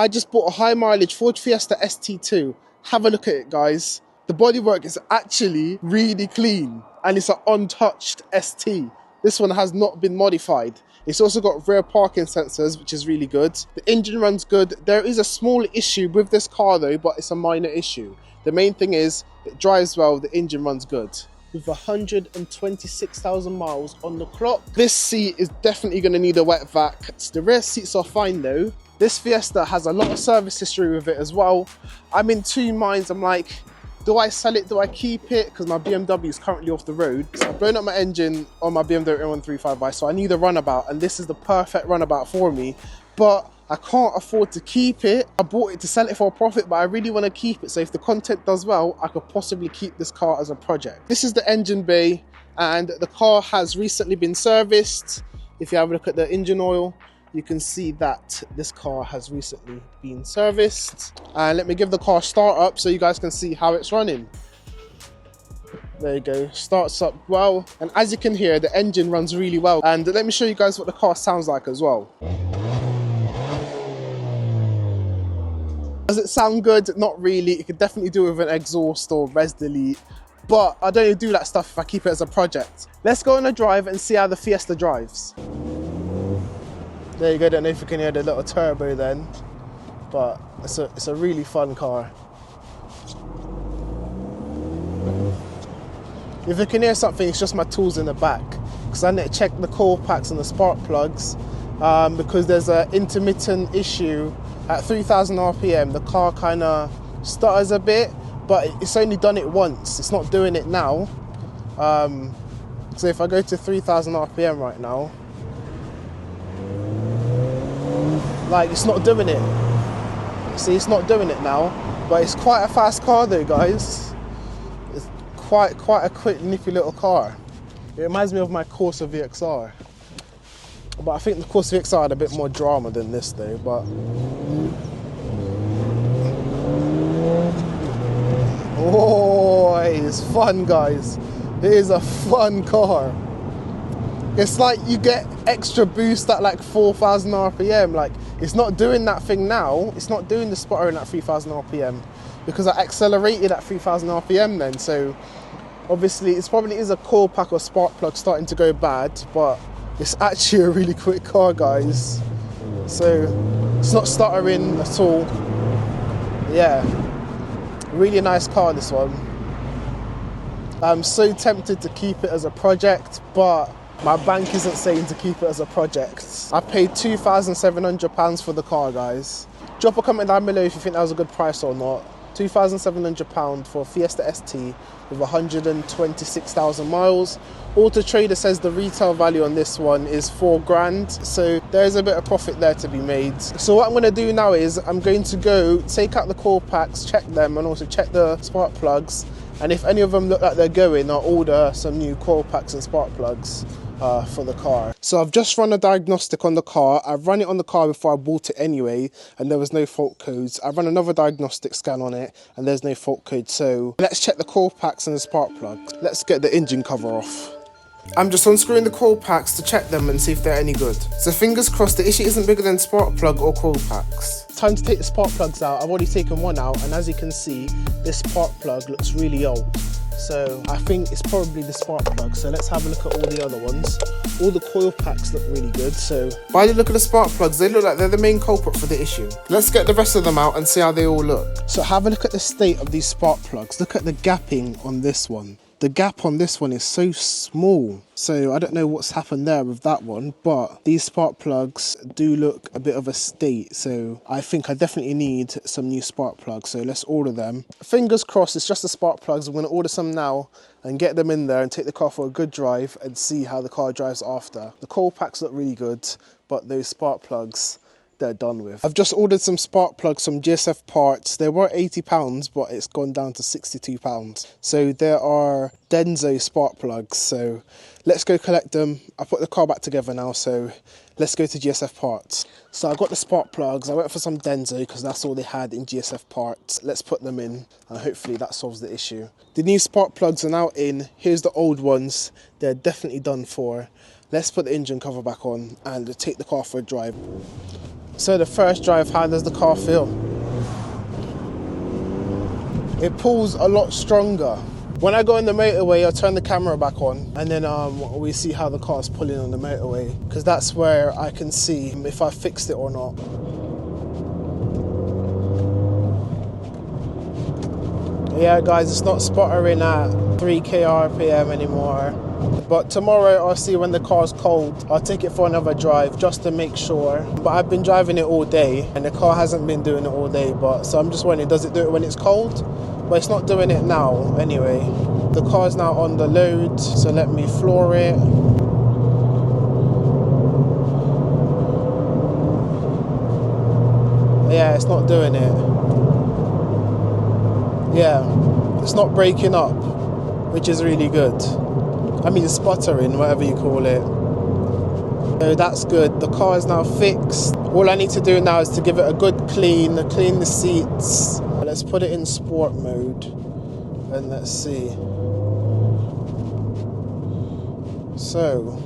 I just bought a high mileage Ford Fiesta ST2. Have a look at it, guys. The bodywork is actually really clean and it's an untouched ST. This one has not been modified. It's also got rear parking sensors, which is really good. The engine runs good. There is a small issue with this car though, but it's a minor issue. The main thing is it drives well, the engine runs good. With 126,000 miles on the clock, this seat is definitely going to need a wet vac. The rear seats are fine though. This Fiesta has a lot of service history with it as well. I'm in two minds. I'm like, do I sell it? Do I keep it? Because my BMW is currently off the road. So I've blown up my engine on my BMW M135i, so I need a runabout, and this is the perfect runabout for me. But I can't afford to keep it. I bought it to sell it for a profit, but I really want to keep it. So if the content does well, I could possibly keep this car as a project. This is the engine bay, and the car has recently been serviced. If you have a look at the engine oil, you can see that this car has recently been serviced. And let me give the car a start up so you guys can see how it's running. There you go, starts up well. And as you can hear, the engine runs really well. And let me show you guys what the car sounds like as well. Does it sound good? Not really. It could definitely do with an exhaust or res delete, but I don't even do that stuff if I keep it as a project. Let's go on a drive and see how the Fiesta drives. There you go, don't know if you can hear the little turbo then, but it's a really fun car. If you can hear something, it's just my tools in the back, because I need to check the coil packs and the spark plugs, because there's an intermittent issue. At 3,000 RPM, the car kind of stutters a bit, but it's only done it once. It's not doing it now. So if I go to 3,000 RPM right now, like, it's not doing it. See, it's not doing it now, but it's quite a fast car though, guys. It's quite a quick, nippy little car. It reminds me of my Corsa VXR. But I think the Corsa VXR had a bit more drama than this though, but... Oh, it's fun, guys. It is a fun car. It's like you get extra boost at like 4,000 RPM. Like, it's not doing that thing now. It's not doing the sputtering at 3,000 RPM because I accelerated at 3,000 RPM then. So obviously it probably is a coil pack or spark plug starting to go bad, but it's actually a really quick car, guys. So it's not stuttering at all. Yeah, really nice car, this one. I'm so tempted to keep it as a project, but my bank isn't saying to keep it as a project. I paid £2,700 for the car, guys. Drop a comment down below if you think that was a good price or not. £2,700 for a Fiesta ST with 126,000 miles. Auto Trader says the retail value on this one is £4,000, so there's a bit of profit there to be made. So what I'm going to do now is I'm going to go take out the coil packs, check them, and also check the spark plugs. And if any of them look like they're going, I'll order some new coil packs and spark plugs for the car. So I've just run a diagnostic on the car. I've run it on the car before I bought it anyway, and there was no fault codes. I've run another diagnostic scan on it, and there's no fault code. So let's check the coil packs and the spark plugs. Let's get the engine cover off. I'm just unscrewing the coil packs to check them and see if they're any good. So fingers crossed the issue isn't bigger than spark plug or coil packs. Time to take the spark plugs out. I've already taken one out, and as you can see, this spark plug looks really old. So I think it's probably the spark plug. So let's have a look at all the other ones. All the coil packs look really good. So by the look of the spark plugs, they look like they're the main culprit for the issue. Let's get the rest of them out and see how they all look. So have a look at the state of these spark plugs. Look at the gapping on this one. The gap on this one is so small, so I don't know what's happened there with that one, but these spark plugs do look a bit of a state, so I think I definitely need some new spark plugs, so let's order them. Fingers crossed it's just the spark plugs. I'm going to order some now and get them in there and take the car for a good drive and see how the car drives after. The coil packs look really good, but those spark plugs, they're done with. I've just ordered some spark plugs from GSF Parts. They were £80, but it's gone down to £62. So there are Denso spark plugs. So let's go collect them. I put the car back together now, so let's go to GSF Parts. So I got the spark plugs. I went for some Denso because that's all they had in GSF Parts. Let's put them in and hopefully that solves the issue. The new spark plugs are now in. Here's the old ones. They're definitely done for. Let's put the engine cover back on and take the car for a drive. So the first drive, how does the car feel? It pulls a lot stronger. When I go on the motorway, I'll turn the camera back on and then we see how the car's pulling on the motorway, because that's where I can see if I fixed it or not. Yeah guys, it's not sputtering at 3k RPM anymore. But tomorrow I'll see when the car's cold. I'll take it for another drive just to make sure. But I've been driving it all day and the car hasn't been doing it all day. So I'm just wondering, does it do it when it's cold? But it's not doing it now anyway. The car's now on the load, so let me floor it. Yeah, it's not doing it. Yeah, it's not breaking up, which is really good. I mean, sputtering, whatever you call it. So that's good. The car is now fixed. All I need to do now is to give it a good clean the seats. Let's put it in sport mode and let's see. So,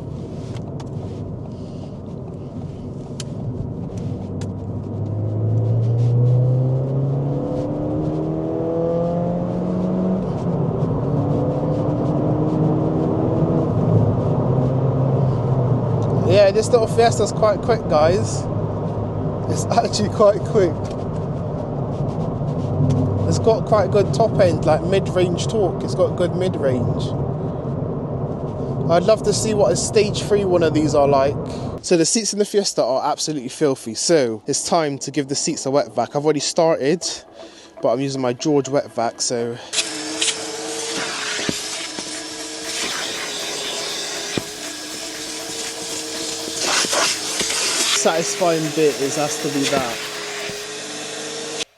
yeah, this little Fiesta's quite quick, guys. It's actually quite quick. It's got quite good top end, like mid-range torque. It's got good mid-range. I'd love to see what a stage 3 one of these are like. So the seats in the Fiesta are absolutely filthy. So it's time to give the seats a wet vac. I've already started, but I'm using my George wet vac, so. Satisfying bit has to be that.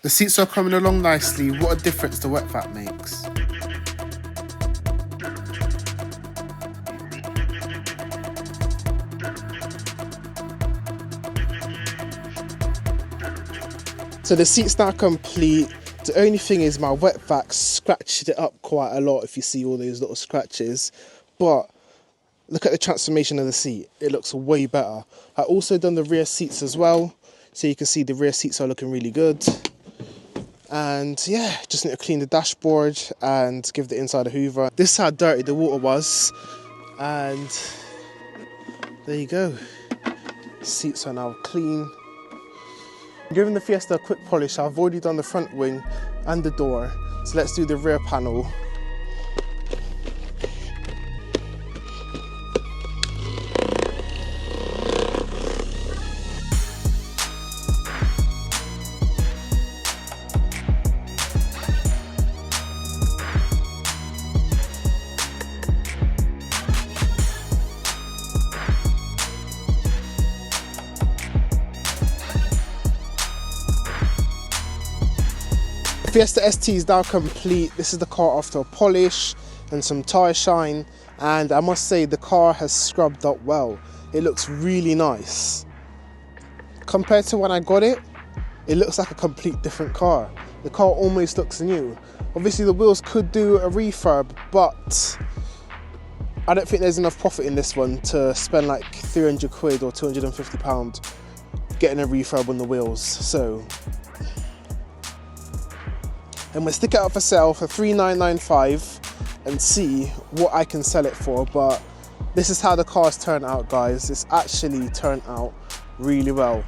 The seats are coming along nicely. What a difference the wet vac makes. So the seat's now complete. The only thing is my wet vac scratched it up quite a lot, if you see all those little scratches. But look at the transformation of the seat. It looks way better. I also done the rear seats as well. So you can see the rear seats are looking really good. And yeah, just need to clean the dashboard and give the inside a hoover. This is how dirty the water was. And there you go. Seats are now clean. Giving the Fiesta a quick polish. I've already done the front wing and the door. So let's do the rear panel. Fiesta ST is now complete. This is the car after a polish and some tyre shine, and I must say the car has scrubbed up well. It looks really nice. Compared to when I got it, it looks like a complete different car. The car almost looks new. Obviously the wheels could do a refurb, but I don't think there's enough profit in this one to spend like 300 quid or £250 getting a refurb on the wheels. So I'm gonna stick it out for sale for $3,995 and see what I can sell it for. But this is how the car's turned out, guys. It's actually turned out really well.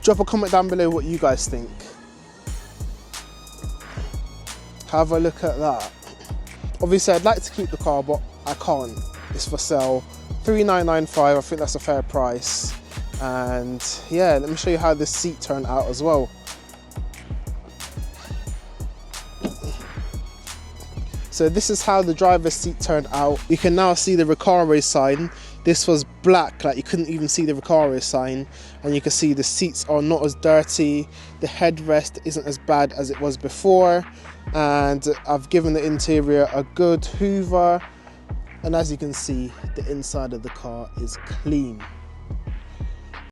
Drop a comment down below what you guys think. Have a look at that. Obviously I'd like to keep the car, but I can't. It's for sale. $3,995, I think that's a fair price. And yeah, let me show you how this seat turned out as well. So this is how the driver's seat turned out. You can now see the Recaro sign. This was black, like you couldn't even see the Recaro sign. And you can see the seats are not as dirty. The headrest isn't as bad as it was before. And I've given the interior a good hoover. And as you can see, the inside of the car is clean.